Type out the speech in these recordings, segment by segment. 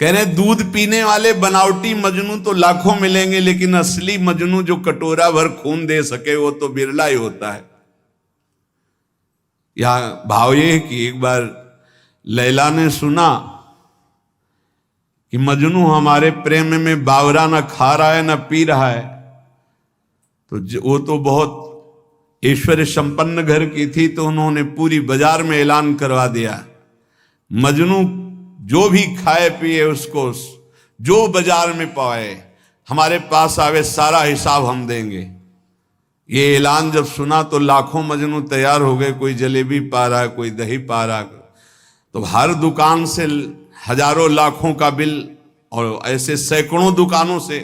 कह रहे दूध पीने वाले बनावटी मजनू तो लाखों मिलेंगे, लेकिन असली मजनू जो कटोरा भर खून दे सके वो तो बिरला ही होता है। यहां भाव ये कि एक बार लैला ने सुना कि मजनू हमारे प्रेम में बावरा न खा रहा है न पी रहा है, तो वो तो बहुत ऐश्वर्य संपन्न घर की थी, तो उन्होंने पूरी बाजार में ऐलान करवा दिया, मजनू जो भी खाए पिए उसको जो बाजार में पाए हमारे पास आवे, सारा हिसाब हम देंगे। ये ऐलान जब सुना तो लाखों मजनू तैयार हो गए, कोई जलेबी पा रहा है, कोई दही पा रहा है, तो हर दुकान से हजारों लाखों का बिल, और ऐसे सैकड़ों दुकानों से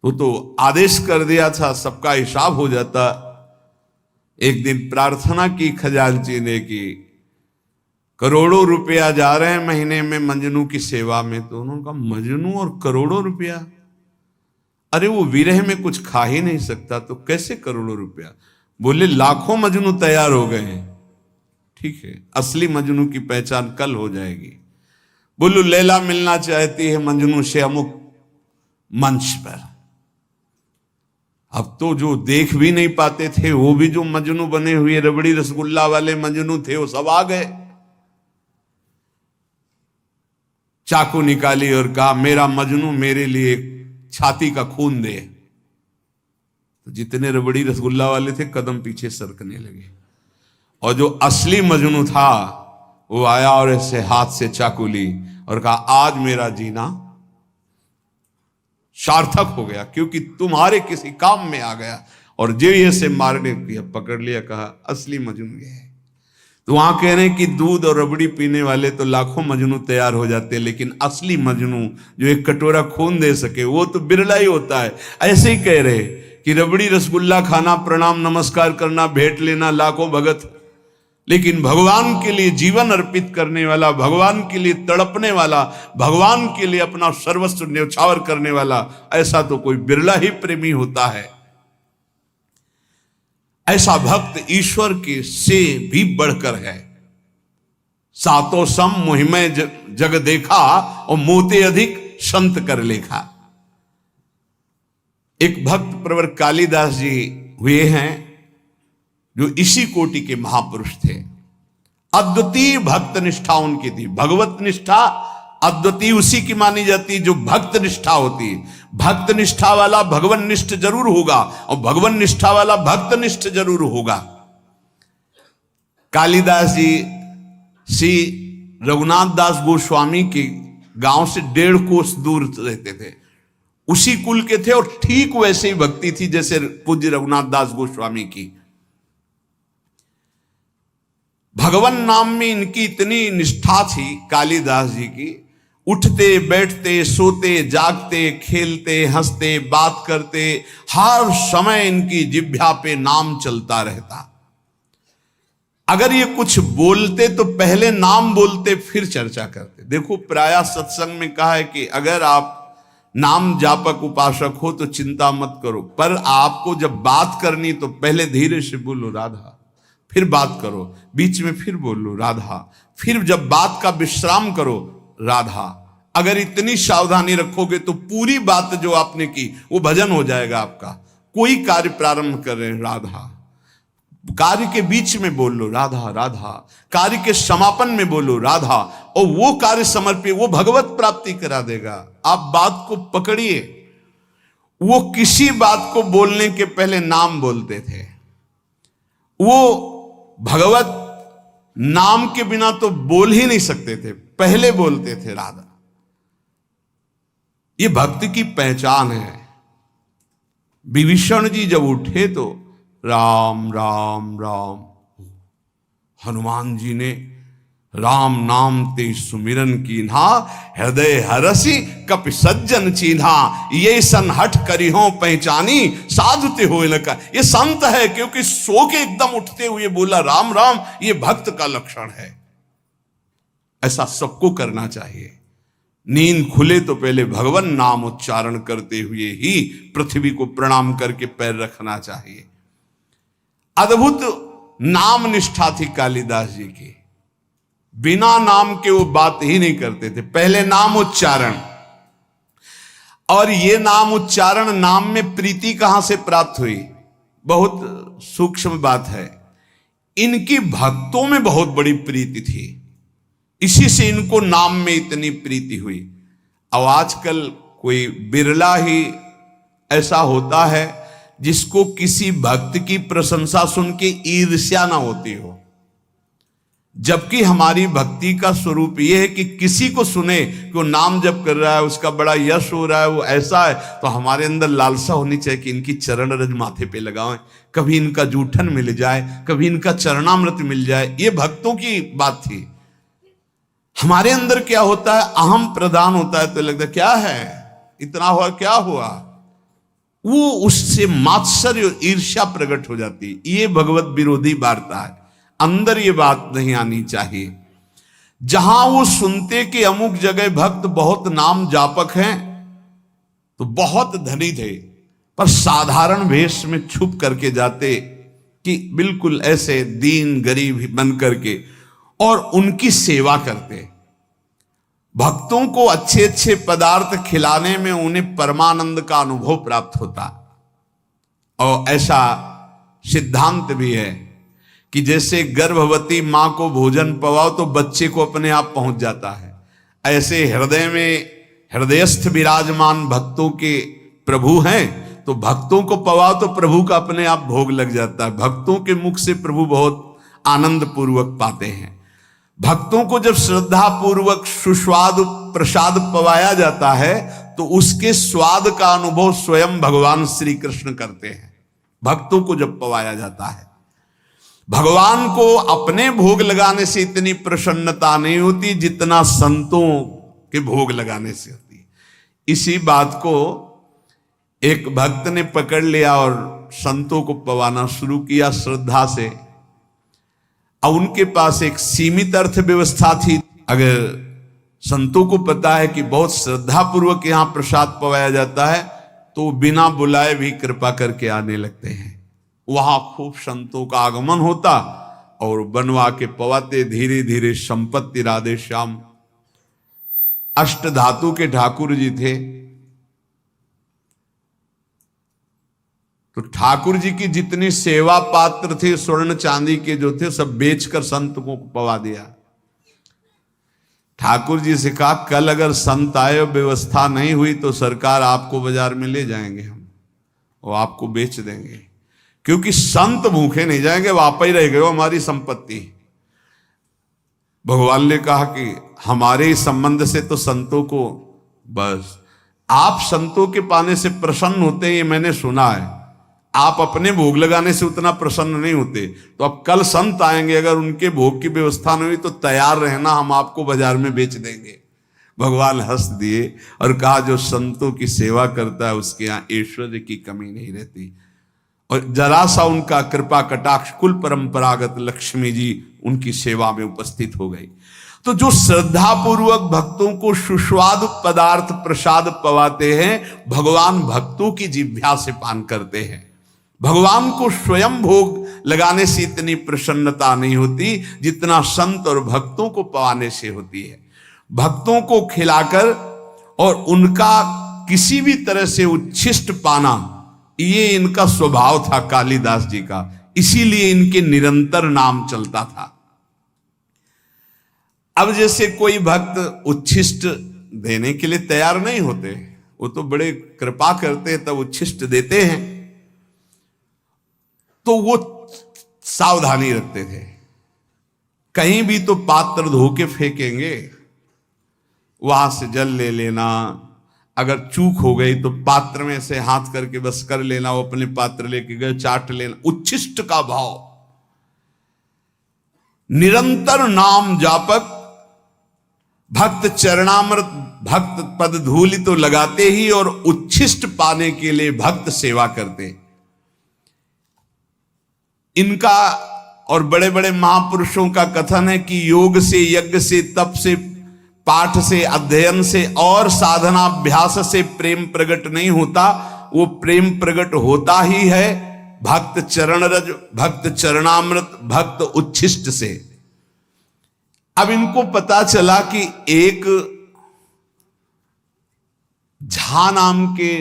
वो तो आदेश कर दिया था सबका हिसाब हो जाता। एक दिन प्रार्थना की खजांची ने कि करोड़ों रुपया जा रहे हैं महीने में मजनू की सेवा में, तो उन्होंने कहा मजनू और करोड़ों रुपया, अरे वो विरह में कुछ खा ही नहीं सकता तो कैसे करोड़ों रुपया। बोले लाखों मजनू तैयार हो गए हैं, ठीक है असली मजनू की पहचान कल हो जाएगी। बोलू लैला मिलना चाहती है मजनू से अमुक मंच पर। अब तो जो देख भी नहीं पाते थे वो भी जो मजनू बने हुए रबड़ी रसगुल्ला वाले मजनू थे वो सब आ गए। चाकू निकाली और कहा मेरा मजनू मेरे लिए छाती का खून दे। तो जितने रबड़ी रसगुल्ला वाले थे कदम पीछे सरकने लगे, और जो असली मजनू था वो आया और ऐसे हाथ से चाकू ली और कहा आज मेरा जीना सार्थक हो गया, क्योंकि तुम्हारे किसी काम में आ गया। और जो ये से मारने किया, पकड़ लिया, कहा असली मजनू ये है। तो वहां कह रहे हैं कि दूध और रबड़ी पीने वाले तो लाखों मजनू तैयार हो जाते हैं, लेकिन असली मजनू जो एक कटोरा खून दे सके वो तो बिरला ही होता है। ऐसे ही कह रहे कि रबड़ी रसगुल्ला खाना, प्रणाम नमस्कार करना, भेंट लेना लाखों भगत, लेकिन भगवान के लिए जीवन अर्पित करने वाला, भगवान के लिए तड़पने वाला, भगवान के लिए अपना सर्वस्व न्यौछावर करने वाला, ऐसा तो कोई बिरला ही प्रेमी होता है। ऐसा भक्त ईश्वर के से भी बढ़कर है। सातों सम मोहिमय जग देखा और मोते अधिक संत कर लेखा। एक भक्त प्रवर कालिदास जी हुए हैं जो इसी कोटि के महापुरुष थे। अद्वितीय भक्त निष्ठा उनकी थी। भगवत निष्ठा अद्वितीय उसी की मानी जाती जो भक्त निष्ठा होती। भक्त निष्ठा वाला भगवान निष्ठ जरूर होगा और भगवान निष्ठा वाला भक्त निष्ठ जरूर होगा। कालिदास जी श्री रघुनाथ दास गोस्वामी के गांव से 1.5 कोस दूर रहते थे, उसी कुल के थे, और ठीक वैसे ही भक्ति थी जैसे पूज्य रघुनाथ दास गोस्वामी की। भगवान नाम में इनकी इतनी निष्ठा थी कालिदास जी की, उठते बैठते सोते जागते खेलते हंसते बात करते हर समय इनकी जिह्वा पे नाम चलता रहता। अगर ये कुछ बोलते तो पहले नाम बोलते फिर चर्चा करते। देखो प्रायः सत्संग में कहा है कि अगर आप नाम जापक उपासक हो तो चिंता मत करो, पर आपको जब बात करनी तो पहले धीरे से बोलो राधा, फिर बात करो, बीच में फिर बोलो राधा, फिर जब बात का विश्राम करो राधा। अगर इतनी सावधानी रखोगे तो पूरी बात जो आपने की वो भजन हो जाएगा आपका। कोई कार्य प्रारंभ कर रहे हैं राधा, कार्य के बीच में बोलो राधा राधा, कार्य के समापन में बोलो राधा, और वो कार्य समर्पित, वो भगवत प्राप्ति करा देगा। आप बात को पकड़िए। वो किसी बात को बोलने के पहले नाम बोलते थे। वो भगवत नाम के बिना तो बोल ही नहीं सकते थे, पहले बोलते थे राधा। ये भक्ति की पहचान है। विभीषण जी जब उठे तो राम राम राम, हनुमान जी ने राम नाम ते सुमिरन कीन्हा, हृदय हरसी कपि सज्जन चीन्हा, ये सन हठ करी हो पहचानी, साधुते हो लका। ये संत है क्योंकि सो के एकदम उठते हुए बोला राम राम, ये भक्त का लक्षण है। ऐसा सबको करना चाहिए। नींद खुले तो पहले भगवान नाम उच्चारण करते हुए ही पृथ्वी को प्रणाम करके पैर रखना चाहिए। अद्भुत नाम निष्ठा थी कालिदास जी की। बिना नाम के वो बात ही नहीं करते थे। पहले नाम उच्चारण, और ये नाम उच्चारण, नाम में प्रीति कहां से प्राप्त हुई, बहुत सूक्ष्म बात है। इनकी भक्तों में बहुत बड़ी प्रीति थी, इसी से इनको नाम में इतनी प्रीति हुई। अब आजकल कोई बिरला ही ऐसा होता है जिसको किसी भक्त की प्रशंसा सुन के ईर्ष्या ना होती हो, जबकि हमारी भक्ति का स्वरूप यह है कि किसी को सुने कि वो नाम जप कर रहा है, उसका बड़ा यश हो रहा है, वो ऐसा है, तो हमारे अंदर लालसा होनी चाहिए कि इनकी चरण रज माथे पे लगाएं, कभी इनका जूठन मिल जाए, कभी इनका चरणामृत मिल जाए। ये भक्तों की बात थी। हमारे अंदर क्या होता है, अहम प्रदान होता है, तो लगता है क्या है, इतना हुआ, क्या हुआ, वो उससे मात्सर्य और ईर्ष्या प्रकट हो जाती है। ये भगवत विरोधी वार्ता है, अंदर ये बात नहीं आनी चाहिए। जहां वो सुनते कि अमुक जगह भक्त बहुत नाम जापक हैं, तो बहुत धनी थे, पर साधारण वेश में छुप करके जाते कि बिल्कुल ऐसे दीन गरीब बन करके, और उनकी सेवा करते। भक्तों को अच्छे अच्छे पदार्थ खिलाने में उन्हें परमानंद का अनुभव प्राप्त होता। और ऐसा सिद्धांत भी है कि जैसे गर्भवती मां को भोजन पवाओ तो बच्चे को अपने आप पहुंच जाता है, ऐसे हृदय में हृदयस्थ विराजमान भक्तों के प्रभु हैं, तो भक्तों को पवाओ तो प्रभु का अपने आप भोग लग जाता है। भक्तों के मुख से प्रभु बहुत आनंद पूर्वक पाते हैं। भक्तों को जब श्रद्धा पूर्वक सुस्वाद प्रसाद पवाया जाता है, तो उसके स्वाद का अनुभव स्वयं भगवान श्री कृष्ण करते हैं। भक्तों को जब पवाया जाता है, भगवान को अपने भोग लगाने से इतनी प्रसन्नता नहीं होती जितना संतों के भोग लगाने से होती है। इसी बात को एक भक्त ने पकड़ लिया और संतों को पवाना शुरू किया श्रद्धा से। अब उनके पास एक सीमित अर्थव्यवस्था थी। अगर संतों को पता है कि बहुत श्रद्धा पूर्वक यहां प्रसाद पवाया जाता है, तो बिना बुलाए भी कृपा करके आने लगते हैं। वहां खूब संतों का आगमन होता और बनवा के पवाते। धीरे धीरे संपत्ति राधे श्याम। अष्ट धातु के ठाकुर जी थे, तो ठाकुर जी की जितनी सेवा पात्र थे स्वर्ण चांदी के जो थे, सब बेचकर संत को पवा दिया। ठाकुर जी से कहा, कल अगर संत आए और व्यवस्था नहीं हुई तो सरकार आपको बाजार में ले जाएंगे हम, और आपको बेच देंगे, क्योंकि संत भूखे नहीं जाएंगे, वो आप ही रह गए, वो हमारी संपत्ति। भगवान ने कहा कि हमारे संबंध से तो संतों को, बस आप संतों के पाने से प्रसन्न होते हैं, ये मैंने सुना है। आप अपने भोग लगाने से उतना प्रसन्न नहीं होते। तो अब कल संत आएंगे, अगर उनके भोग की व्यवस्था नहीं हुई तो तैयार रहना, हम आपको बाजार में बेच देंगे। भगवान हंस दिए और कहा, जो संतों की सेवा करता है उसके यहाँ ऐश्वर्य की कमी नहीं रहती। और जरा सा उनका कृपा कटाक्ष, कुल परंपरागत लक्ष्मी जी उनकी सेवा में उपस्थित हो गई। तो जो श्रद्धा पूर्वक भक्तों को सुस्वादु पदार्थ प्रसाद पवाते हैं, भगवान भक्तों की जिह्वा से पान करते हैं। भगवान को स्वयं भोग लगाने से इतनी प्रसन्नता नहीं होती जितना संत और भक्तों को पवाने से होती है। भक्तों को खिलाकर और उनका किसी भी तरह से उच्छिष्ट पाना, ये इनका स्वभाव था कालिदास जी का। इसीलिए इनके निरंतर नाम चलता था। अब जैसे कोई भक्त उच्छिष्ट देने के लिए तैयार नहीं होते, वो तो बड़े कृपा करते हैं तब उच्छिष्ट देते हैं, तो वो सावधानी रखते थे। कहीं भी तो पात्र धो के फेंकेंगे, वहां से जल ले लेना, अगर चूक हो गई तो पात्र में से हाथ करके बस कर लेना, वो अपने पात्र लेके गए चाट लेना। उच्छिष्ट का भाव, निरंतर नाम जापक, भक्त चरणामृत भक्त पद धूलि तो लगाते ही, और उच्छिष्ट पाने के लिए भक्त सेवा करते। इनका और बड़े बड़े महापुरुषों का कथन है कि योग से, यज्ञ से, तप से, पाठ से, अध्ययन से और साधनाभ्यास से प्रेम प्रकट नहीं होता। वो प्रेम प्रकट होता ही है भक्त चरण रज, भक्त चरणामृत, भक्त उच्छिष्ट से। अब इनको पता चला कि एक झा नाम के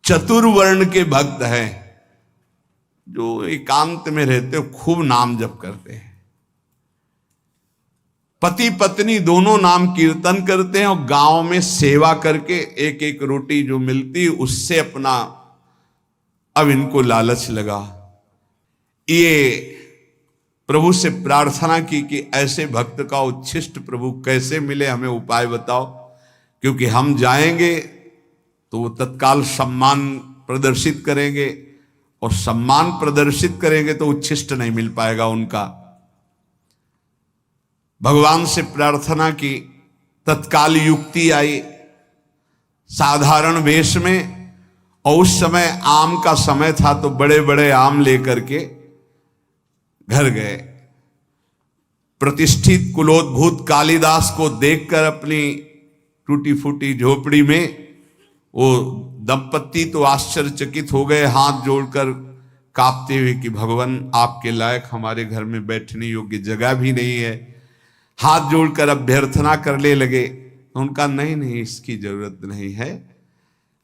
चतुर्वर्ण के भक्त हैं जो एकांत में रहते हो, खूब नाम जप करते हैं। पति पत्नी दोनों नाम कीर्तन करते हैं और गांव में सेवा करके एक एक रोटी जो मिलती उससे अपना, अब इनको लालच लगा। ये प्रभु से प्रार्थना की कि ऐसे भक्त का उच्छिष्ट प्रभु कैसे मिले, हमें उपाय बताओ, क्योंकि हम जाएंगे तो वो तत्काल सम्मान प्रदर्शित करेंगे और सम्मान प्रदर्शित करेंगे तो उच्छिष्ट नहीं मिल पाएगा उनका। भगवान से प्रार्थना की, तत्काल युक्ति आई साधारण वेश में, और उस समय आम का समय था तो बड़े बड़े आम लेकर के घर गए। प्रतिष्ठित कुलोद्भूत कालिदास को देखकर अपनी टूटी फूटी झोपड़ी में वो दंपत्ति तो आश्चर्यचकित हो गए, हाथ जोड़कर कांपते हुए कि भगवान आपके लायक हमारे घर में बैठने योग्य जगह भी नहीं है। हाथ जोड़कर अभ्यर्थना करने लगे तो उनका नहीं, इसकी जरूरत नहीं है,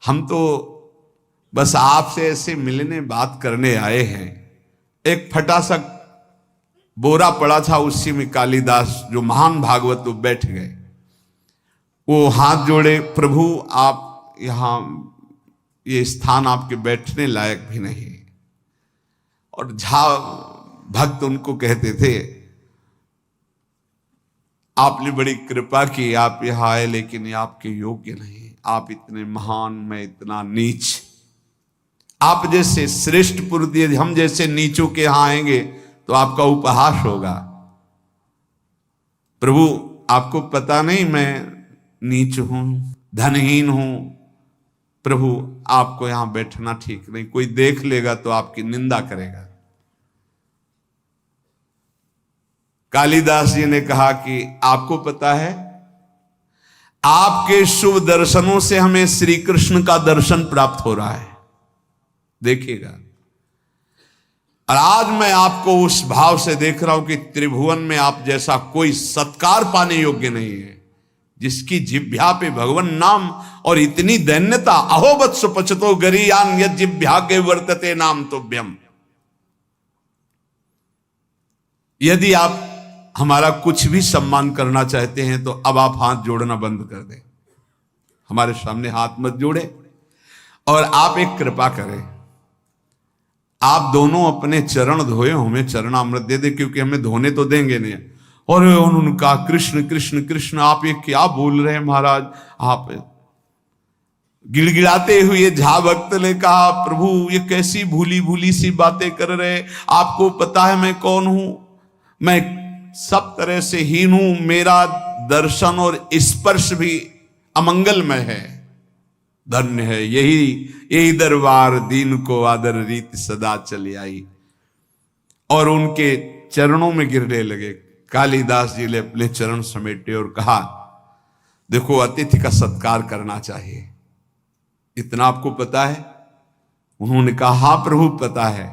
हम तो बस आपसे ऐसे मिलने बात करने आए हैं। एक फटा सा बोरा पड़ा था, उसी में कालिदास जो महान भागवत वो बैठ गए। वो हाथ जोड़े, प्रभु आप यहां, ये स्थान आपके बैठने लायक भी नहीं। और झा भक्त उनको कहते थे, आपने बड़ी कृपा की, आप यहां आए, लेकिन ये आपके योग्य नहीं, आप इतने महान, मैं इतना नीच। आप जैसे श्रेष्ठ पुरुष यदि हम जैसे नीचों के यहां आएंगे तो आपका उपहास होगा। प्रभु आपको पता नहीं मैं नीच हूं, धनहीन हूं, प्रभु आपको यहां बैठना ठीक नहीं, कोई देख लेगा तो आपकी निंदा करेगा। कालिदास जी ने कहा कि आपको पता है, आपके शुभ दर्शनों से हमें श्री कृष्ण का दर्शन प्राप्त हो रहा है, देखिएगा। और आज मैं आपको उस भाव से देख रहा हूं कि त्रिभुवन में आप जैसा कोई सत्कार पाने योग्य नहीं है, जिसकी जिह्वा पे भगवान नाम और इतनी दैन्यता। अहोबत सुपचतो गरीयान यद जिह्वा के वर्तते नाम तुभ्यम। यदि आप हमारा कुछ भी सम्मान करना चाहते हैं तो अब आप हाथ जोड़ना बंद कर दें, हमारे सामने हाथ मत जोड़े। और आप एक कृपा करें, आप दोनों अपने चरण धोए, हमें चरणामृत दे दे, क्योंकि हमें धोने तो देंगे नहीं। और उन्होंने कहा कृष्ण कृष्ण कृष्ण, आप ये क्या बोल रहे हैं महाराज। आप गिड़गिड़ाते हुए झा भक्त ने कहा, प्रभु ये कैसी भूली भूली सी बातें कर रहे, आपको पता है मैं कौन हूं, मैं सब तरह से हीन हूं, मेरा दर्शन और स्पर्श भी अमंगलमय है। धन्य है यही दरबार, दीन को आदर रीत सदा चली आई। और उनके चरणों में गिरने लगे। कालिदास जी ने अपने चरण समेटे और कहा, देखो अतिथि का सत्कार करना चाहिए, इतना आपको पता है। उन्होंने कहा हाँ प्रभु पता है।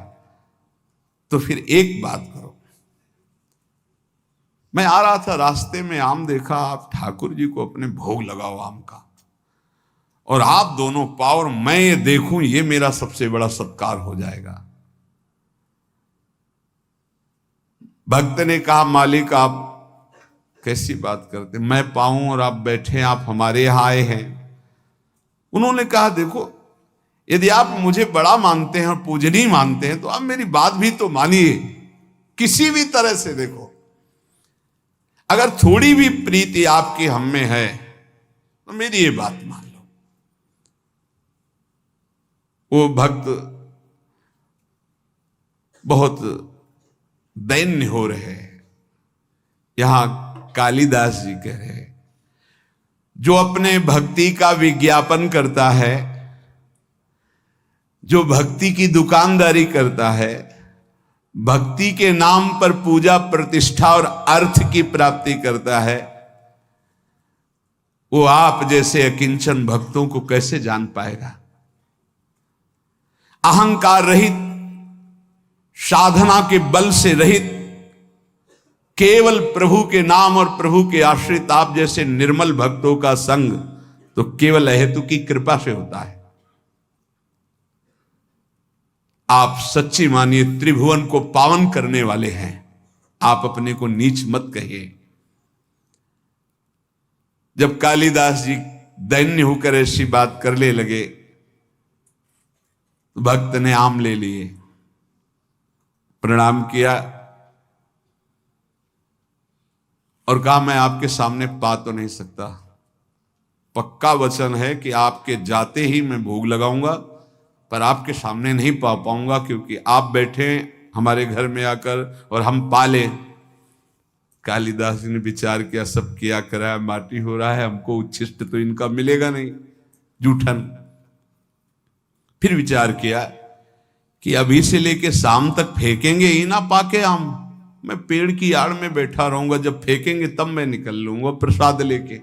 तो फिर एक बात करो, मैं आ रहा था रास्ते में आम देखा, आप ठाकुर जी को अपने भोग लगाओ आम का, और आप दोनों पाओ और मैं ये देखूं, ये मेरा सबसे बड़ा सत्कार हो जाएगा। भक्त ने कहा मालिक आप कैसी बात करते, मैं पाऊं और आप बैठे, आप हमारे यहां आए हैं। उन्होंने कहा देखो यदि आप मुझे बड़ा मानते हैं और पूजनीय मानते हैं तो आप मेरी बात भी तो मानिए, किसी भी तरह से। देखो अगर थोड़ी भी प्रीति आपकी हम में है तो मेरी ये बात मान लो। वो भक्त बहुत दैन्य हो रहे हैं। यहां कालिदास जी कह रहे हैं, जो अपने भक्ति का विज्ञापन करता है, जो भक्ति की दुकानदारी करता है, भक्ति के नाम पर पूजा प्रतिष्ठा और अर्थ की प्राप्ति करता है, वो आप जैसे अकिंचन भक्तों को कैसे जान पाएगा। अहंकार रहित, साधना के बल से रहित, केवल प्रभु के नाम और प्रभु के आश्रित आप जैसे निर्मल भक्तों का संग तो केवल अहेतु की कृपा से होता है। आप सच्ची मानिए त्रिभुवन को पावन करने वाले हैं, आप अपने को नीच मत कहिए। जब कालिदास जी दैन्य होकर ऐसी बात करने लगे तो भक्त ने आम ले लिए, प्रणाम किया और कहा मैं आपके सामने पा तो नहीं सकता, पक्का वचन है कि आपके जाते ही मैं भोग लगाऊंगा, पर आपके सामने नहीं पा पाऊंगा क्योंकि आप बैठे हमारे घर में आकर और हम पाले। कालिदास जी ने विचार किया, सब किया कराया माटी हो रहा है, हमको उच्छिष्ट तो इनका मिलेगा नहीं, जूठन। फिर विचार किया कि अभी से लेके शाम तक फेंकेंगे ही ना पाके आम, मैं पेड़ की आड़ में बैठा रहूंगा, जब फेंकेंगे तब मैं निकल लूंगा प्रसाद लेके।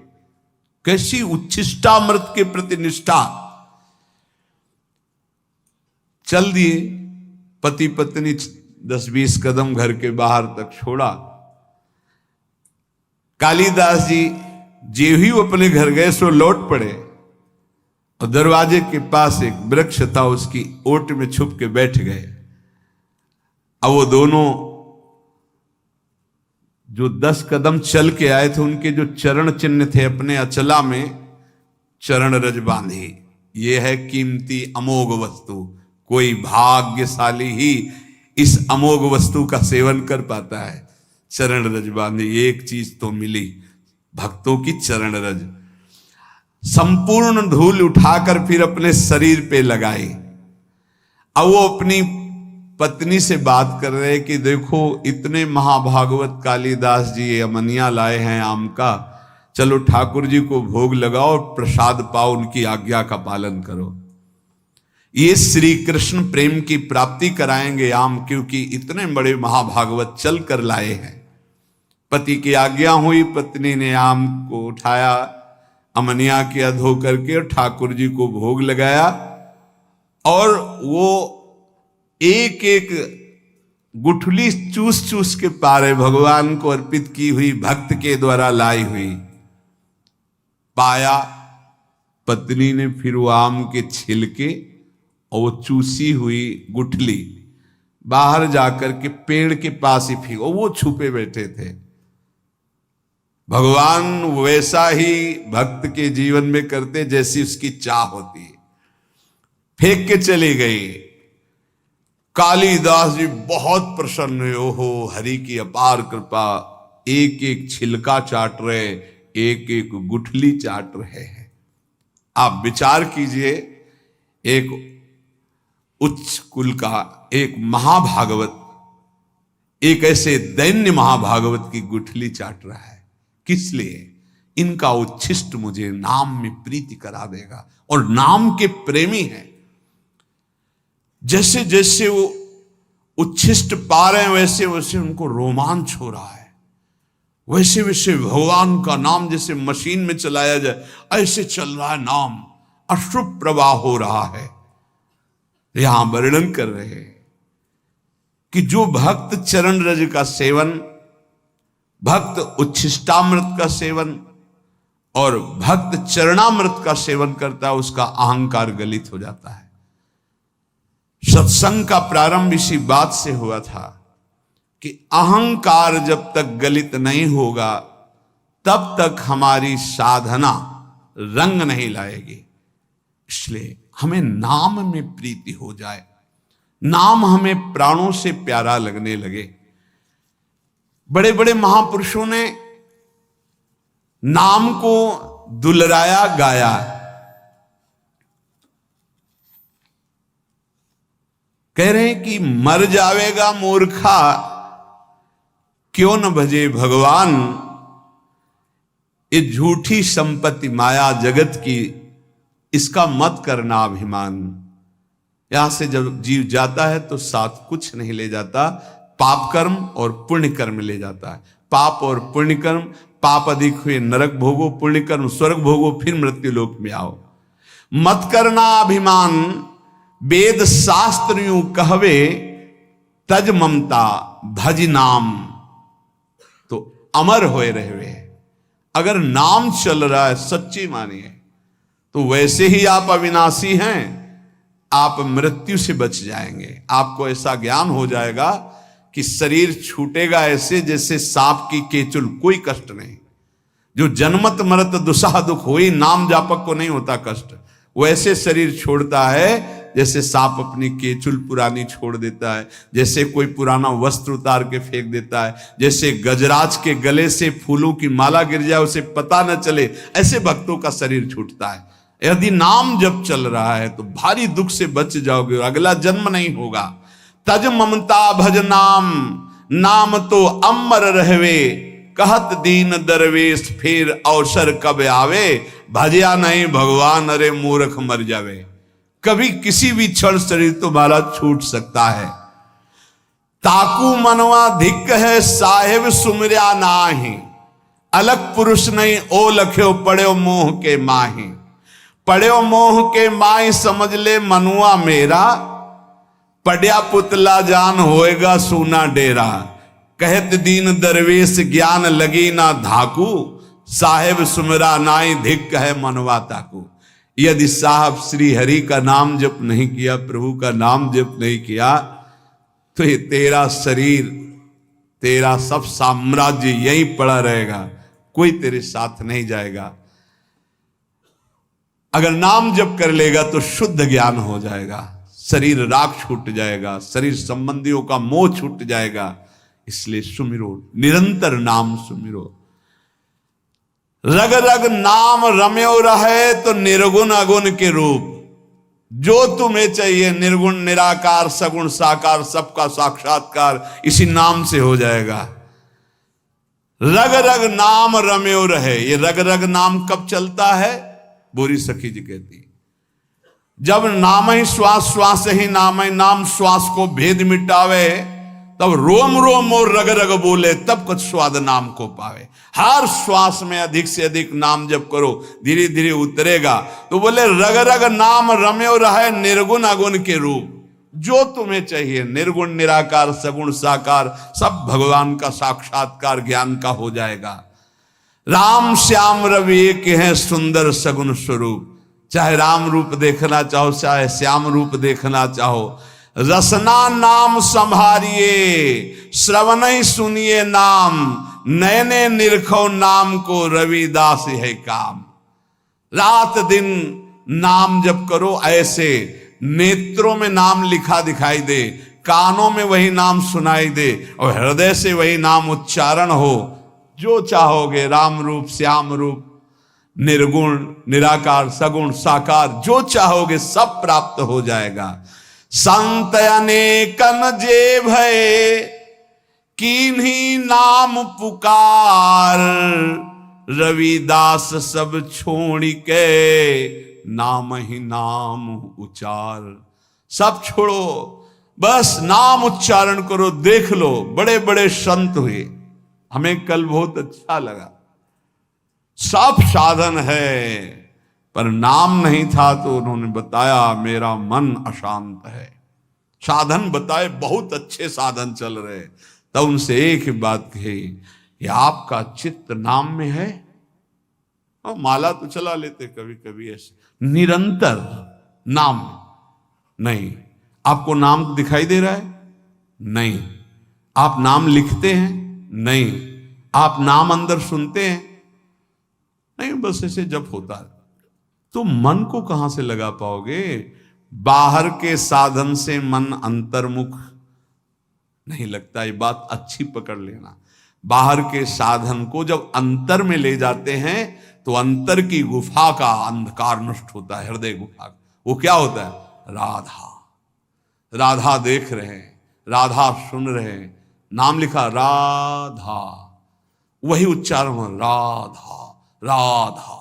कैसी उच्छिष्टामृत के प्रति निष्ठा। चल दिए, पति पत्नी 10-20 कदम घर के बाहर तक छोड़ा। कालिदास जी जे ही अपने घर गए सो लौट पड़े और दरवाजे के पास एक वृक्ष था, उसकी ओट में छुप के बैठ गए। अब वो दोनों जो 10 कदम चल के आए थे उनके जो चरण चिन्ह थे अपने अचला में चरण रज बांधे। ये है कीमती अमोघ वस्तु, कोई भाग्यशाली ही इस अमोघ वस्तु का सेवन कर पाता है। चरण रज बांधे, एक चीज तो मिली, भक्तों की चरण रज। संपूर्ण धूल उठाकर फिर अपने शरीर पे लगाई। अब वो अपनी पत्नी से बात कर रहे कि देखो इतने महाभागवत कालिदास जी ये अमनिया लाए हैं आम का, चलो ठाकुर जी को भोग लगाओ और प्रसाद पाओ, उनकी आज्ञा का पालन करो। ये श्री कृष्ण प्रेम की प्राप्ति कराएंगे आम, क्योंकि इतने बड़े महाभागवत चल कर लाए हैं। पति की आज्ञा हुई, पत्नी ने आम को उठाया, अमनिया किया धो करके और ठाकुर जी को भोग लगाया। और वो एक एक गुठली चूस चूस के पारे भगवान को अर्पित की हुई, भक्त के द्वारा लाई हुई पाया। पत्नी ने फिर वो आम के छिलके और वो चूसी हुई गुठली बाहर जाकर के पेड़ के पास ही फेंक, वो छुपे बैठे थे। भगवान वैसा ही भक्त के जीवन में करते जैसी उसकी चाह होती है। फेंक के चली गई। कालिदास जी बहुत प्रसन्न हुए, ओहो हरि की अपार कृपा, एक एक छिलका चाट रहे, एक एक गुठली चाट रहे हैं। आप विचार कीजिए, एक उच्च कुल का एक महाभागवत एक ऐसे दैन्य महाभागवत की गुठली चाट रहा है। किस लिए? इनका उच्छिष्ट मुझे नाम में प्रीति करा देगा, और नाम के प्रेमी हैं। जैसे जैसे वो उच्छिष्ट पा रहे हैं वैसे वैसे उनको रोमांच हो रहा है, वैसे वैसे भगवान का नाम जैसे मशीन में चलाया जाए ऐसे चल रहा है नाम, अश्रुप प्रवाह हो रहा है। यहां वर्णन कर रहे हैं कि जो भक्त चरण रज का सेवन, भक्त उच्छिष्टामृत का सेवन और भक्त चरणामृत का सेवन करता है, उसका अहंकार गलित हो जाता है। सत्संग का प्रारंभ इसी बात से हुआ था कि अहंकार जब तक गलित नहीं होगा तब तक हमारी साधना रंग नहीं लाएगी। इसलिए हमें नाम में प्रीति हो जाए, नाम हमें प्राणों से प्यारा लगने लगे। बड़े बड़े महापुरुषों ने नाम को दुलराया गाया। कह रहे हैं कि मर जावेगा मूर्खा क्यों न भजे भगवान, ये झूठी संपत्ति माया जगत की, इसका मत करना अभिमान। यहां से जब जीव जाता है तो साथ कुछ नहीं ले जाता, पाप कर्म और पुण्य कर्म ले जाता है। पाप और पुण्य कर्म, पाप अधिक हुए नरक भोगो, पुण्य कर्म स्वर्ग भोगो, फिर मृत्यु लोक में आओ। मत करना अभिमान, वेद शास्त्र यूं कहवे, तज ममता भज नाम। तो अमर होए रहे। अगर नाम चल रहा है सच्ची मानिए, तो वैसे ही आप अविनाशी हैं, आप मृत्यु से बच जाएंगे। आपको ऐसा ज्ञान हो जाएगा कि शरीर छूटेगा ऐसे जैसे सांप की केचुल, कोई कष्ट नहीं। जो जन्मत मरत दुसाह दुख हुई, नाम जापक को नहीं होता कष्ट, वैसे शरीर छोड़ता है जैसे सांप अपनी केचुल पुरानी छोड़ देता है, जैसे कोई पुराना वस्त्र उतार के फेंक देता है, जैसे गजराज के गले से फूलों की माला गिर जाए उसे पता न चले, ऐसे भक्तों का शरीर छूटता है। यदि नाम जब चल रहा है तो भारी दुख से बच जाओगे और अगला जन्म नहीं होगा। तज ममता भज नाम, नाम तो अमर रहवे, कहत दीन दरवेश फिर अवसर कब आवे, भजिया नहीं भगवान अरे मूर्ख मर जावे। कभी किसी भी क्षण शरीर तुम्हारा छूट सकता है। ताकू मनवा धिक है साहेब सुमरिया नाही, अलग पुरुष नहीं ओ लख्यो पड़ो मोह के माही। पड़ो मोह के माही समझ ले मनुआ मेरा, पड़या पुतला जान होएगा सूना डेरा। कहत दीन दरवेश ज्ञान लगी ना धाकू, साहेब सुमरा नाई धिक है मनवा ताकू। यदि साहब श्री हरि का नाम जप नहीं किया, प्रभु का नाम जप नहीं किया, तो ये तेरा शरीर, तेरा सब साम्राज्य यहीं पड़ा रहेगा, कोई तेरे साथ नहीं जाएगा। अगर नाम जप कर लेगा तो शुद्ध ज्ञान हो जाएगा, शरीर राग छूट जाएगा, शरीर संबंधियों का मोह छूट जाएगा। इसलिए सुमिरो, निरंतर नाम सुमिरो। रग रग नाम रम्यो रहे तो निर्गुण अगुण के रूप, जो तुम्हें चाहिए निर्गुण निराकार सगुण साकार सबका साक्षात्कार इसी नाम से हो जाएगा। रग रग नाम रम्यो रहे, ये रग रग नाम कब चलता है? बोरी सखी जी कहती, जब नाम ही श्वास, श्वास ही नाम ही नाम श्वास को भेद मिटावे, तब रोम रोम और रग रग बोले, तब कुछ स्वाद नाम को पावे। हर श्वास में अधिक से अधिक नाम जब करो, धीरे धीरे उतरेगा। तो बोले रग रग नाम रम्यो रहे निर्गुण अगुण के रूप, जो तुम्हें चाहिए निर्गुण निराकार सगुण साकार सब भगवान का साक्षात्कार ज्ञान का हो जाएगा। राम श्याम रवि एक है सुंदर सगुण स्वरूप, चाहे राम रूप देखना चाहो चाहे श्याम रूप देखना चाहो। रसना नाम संभारिए, श्रवण सुनिए नाम, नैने निरखो नाम को रविदास है काम। रात दिन नाम जप करो, ऐसे नेत्रों में नाम लिखा दिखाई दे, कानों में वही नाम सुनाई दे और हृदय से वही नाम उच्चारण हो। जो चाहोगे राम रूप श्याम रूप निर्गुण निराकार सगुण साकार जो चाहोगे सब प्राप्त हो जाएगा। संत अनेकन जे भय कीन्ही नाम पुकार, रविदास सब छोड़ के नाम ही नाम उचार। सब छोड़ो, बस नाम उच्चारण करो। देख लो बड़े बड़े संत हुए, हमें कल बहुत अच्छा लगा। सब साधन है पर नाम नहीं था तो उन्होंने बताया मेरा मन अशांत है। साधन बताए, बहुत अच्छे साधन चल रहे, तब उनसे एक ही बात कही कि आपका चित्त नाम में है। और माला तो चला लेते कभी कभी ऐसे, निरंतर नाम नहीं। आपको नाम दिखाई दे रहा है? नहीं। आप नाम लिखते हैं? नहीं। आप नाम अंदर सुनते हैं? नहीं, बस ऐसे जब होता है। तो मन को कहां से लगा पाओगे? बाहर के साधन से मन अंतर्मुख नहीं लगता। ये बात अच्छी पकड़ लेना। बाहर के साधन को जब अंतर में ले जाते हैं तो अंतर की गुफा का अंधकार नष्ट होता है, हृदय गुफा का। वो क्या होता है? राधा। राधा देख रहे हैं, राधा सुन रहे हैं, नाम लिखा राधा, वही उच्चारण हो राधा राधा।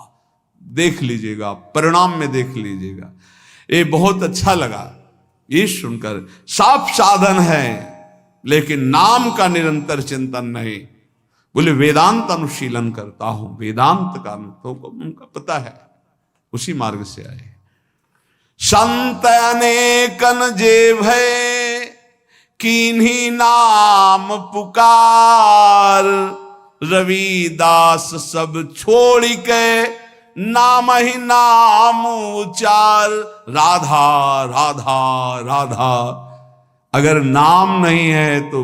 देख लीजिएगा, परिणाम में देख लीजिएगा। ये बहुत अच्छा लगा ये सुनकर। सब साधन है लेकिन नाम का निरंतर चिंतन नहीं। बोले वेदांत अनुशीलन करता हूं, वेदांत का तो उनका पता है, उसी मार्ग से आए। संत अनेकन जे भय कीन्ही नाम पुकार, रविदास सब छोड़ के नाम ही नाम उचार, राधा राधा राधा। अगर नाम नहीं है तो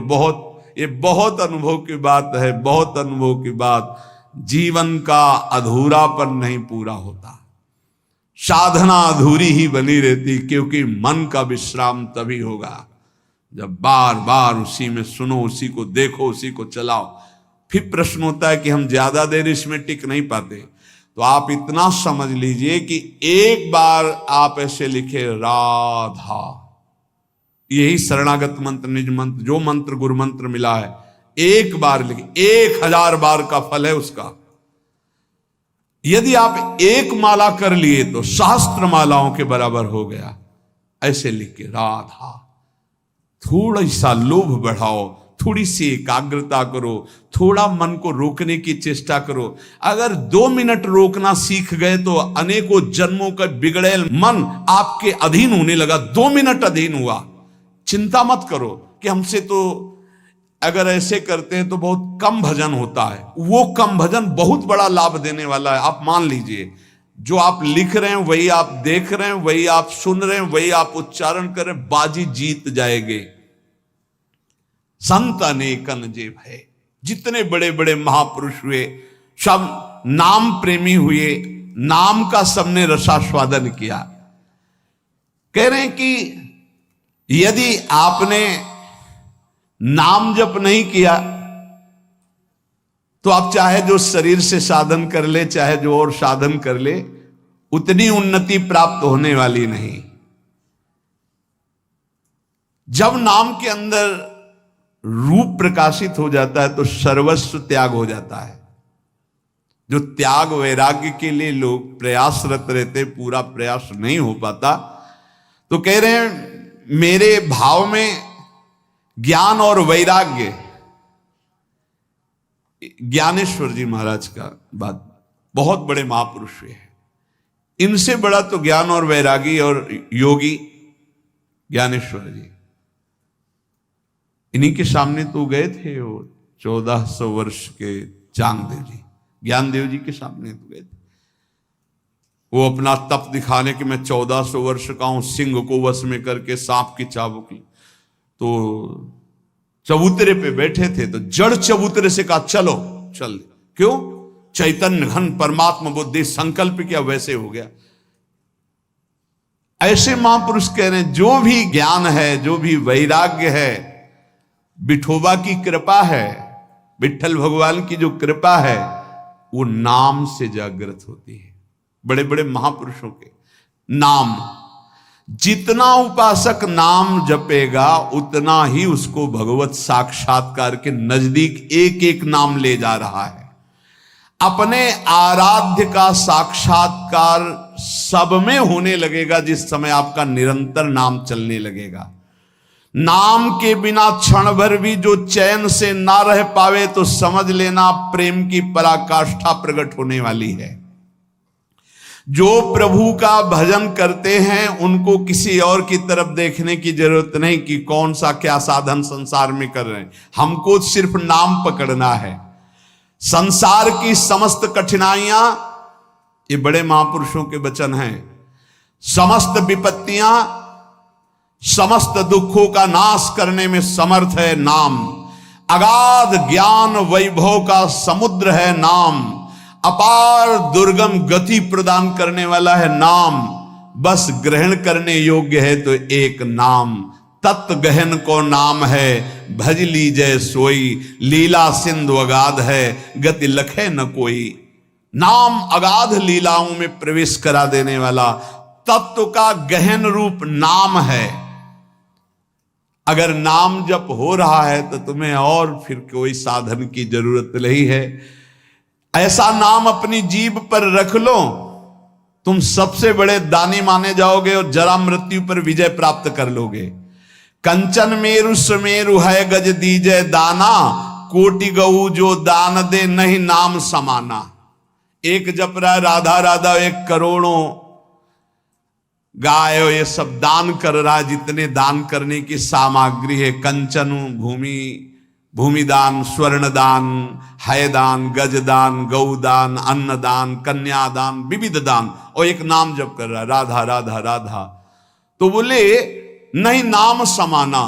ये बहुत अनुभव की बात है, बहुत अनुभव की बात। जीवन का अधूरापन नहीं पूरा होता, साधना अधूरी ही बनी रहती, क्योंकि मन का विश्राम तभी होगा जब बार बार उसी में सुनो, उसी को देखो, उसी को चलाओ। फिर प्रश्न होता है कि हम ज्यादा देर इसमें टिक नहीं पाते। तो आप इतना समझ लीजिए कि एक बार आप ऐसे लिखे राधा, यही शरणागत मंत्र, निज मंत्र, जो मंत्र गुरु मंत्र मिला है, एक बार लिखे, 1000 बार का फल है उसका। यदि आप एक माला कर लिए तो सहस्त्र मालाओं के बराबर हो गया। ऐसे लिख के राधा, थोड़ा सा लोभ बढ़ाओ, थोड़ी सी एकाग्रता करो, थोड़ा मन को रोकने की चेष्टा करो। अगर 2 मिनट रोकना सीख गए तो अनेकों जन्मों का बिगड़ेल मन आपके अधीन होने लगा। 2 मिनट अधीन हुआ, चिंता मत करो कि हमसे तो अगर ऐसे करते हैं तो बहुत कम भजन होता है। वो कम भजन बहुत बड़ा लाभ देने वाला है। आप मान लीजिए, जो आप लिख रहे हैं वही आप देख रहे हैं, वही आप सुन रहे हैं, वही आप उच्चारण कर रहे हैं, बाजी जीत जाएंगे। संत अनेकन जे भय, जितने बड़े बड़े महापुरुष हुए सब नाम प्रेमी हुए, नाम का सबने रसास्वादन किया। कह रहे हैं कि यदि आपने नाम जप नहीं किया तो आप चाहे जो शरीर से साधन कर ले, चाहे जो और साधन कर ले, उतनी उन्नति प्राप्त होने वाली नहीं। जब नाम के अंदर रूप प्रकाशित हो जाता है तो सर्वस्व त्याग हो जाता है। जो त्याग वैराग्य के लिए लोग प्रयासरत रहते, पूरा प्रयास नहीं हो पाता। तो कह रहे हैं मेरे भाव में ज्ञान और वैराग्य, ज्ञानेश्वर जी महाराज का बात, बहुत बड़े महापुरुष हुए हैं, इनसे बड़ा तो ज्ञान और वैरागी और योगी ज्ञानेश्वर जी। इन्हीं के सामने तो गए थे वो 1400 वर्ष के चांगदेव जी, ज्ञानदेव जी के सामने तो गए थे। वो अपना तप दिखाने कि मैं 1400 वर्ष का हूं, सिंह को वश में करके सांप की चाबुक ली। तो चबूतरे पे बैठे थे तो जड़ चबूतरे से कहा चलो चल। क्यों? चैतन्य घन परमात्मा बुद्धि, संकल्प किया, वैसे हो गया। ऐसे महापुरुष कह रहे हैं जो भी ज्ञान है, जो भी वैराग्य है, विठोबा की कृपा है, विठल भगवान की जो कृपा है, वो नाम से जागृत होती है। बड़े बड़े महापुरुषों के नाम, जितना उपासक नाम जपेगा उतना ही उसको भगवत साक्षात्कार के नजदीक एक एक नाम ले जा रहा है। अपने आराध्य का साक्षात्कार सब में होने लगेगा जिस समय आपका निरंतर नाम चलने लगेगा। नाम के बिना क्षण भर भी जो चैन से ना रह पावे तो समझ लेना प्रेम की पराकाष्ठा प्रकट होने वाली है। जो प्रभु का भजन करते हैं उनको किसी और की तरफ देखने की जरूरत नहीं कि कौन सा क्या साधन संसार में कर रहे हैं। हमको सिर्फ नाम पकड़ना है। संसार की समस्त कठिनाइयां, ये बड़े महापुरुषों के वचन हैं, समस्त विपत्तियां, समस्त दुखों का नाश करने में समर्थ है नाम। अगाध ज्ञान वैभव का समुद्र है नाम। अपार दुर्गम गति प्रदान करने वाला है नाम। बस ग्रहण करने योग्य है तो एक नाम। तत्व गहन को नाम है, भज लीजय सोई। लीला सिंधु अगाध है, गति लखे न कोई। नाम अगाध लीलाओं में प्रवेश करा देने वाला तत्व का गहन रूप नाम है। अगर नाम जप हो रहा है तो तुम्हें और फिर कोई साधन की जरूरत नहीं है। ऐसा नाम अपनी जीभ पर रख लो, तुम सबसे बड़े दानी माने जाओगे और जरा मृत्यु पर विजय प्राप्त कर लोगे। कंचन मेरु सुमेरु है गज दीजय दाना। कोटि गऊ जो दान दे नहीं नाम समाना। एक जप रहा है राधा राधा, 1 करोड़ों गाय ये सब दान कर रहा है। जितने दान करने की सामग्री है, कंचन भूमि, भूमिदान, स्वर्णदान, हयदान, गजदान, गौदान, अन्नदान, कन्यादान, विविध दान, और एक नाम जप कर रहा है राधा राधा राधा। तो बोले नहीं, नाम समाना,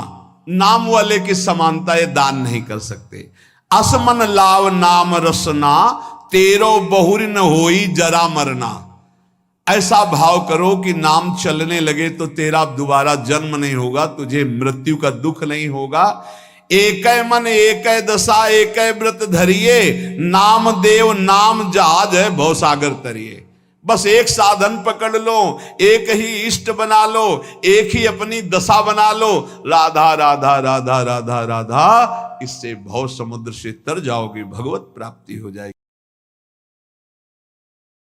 नाम वाले की समानता ये दान नहीं कर सकते। असमन लाव नाम रसना, तेरो बहुर न होई जरा मरना। ऐसा भाव करो कि नाम चलने लगे तो तेरा दोबारा जन्म नहीं होगा, तुझे मृत्यु का दुख नहीं होगा। एक मन एक दशा एक व्रत धरिए, नाम देव नाम जहाज है भवसागर तरिए। बस एक साधन पकड़ लो, एक ही इष्ट बना लो, एक ही अपनी दशा बना लो, राधा राधा राधा राधा राधा। इससे भव समुद्र से तर जाओगे, भगवत प्राप्ति हो जाएगी।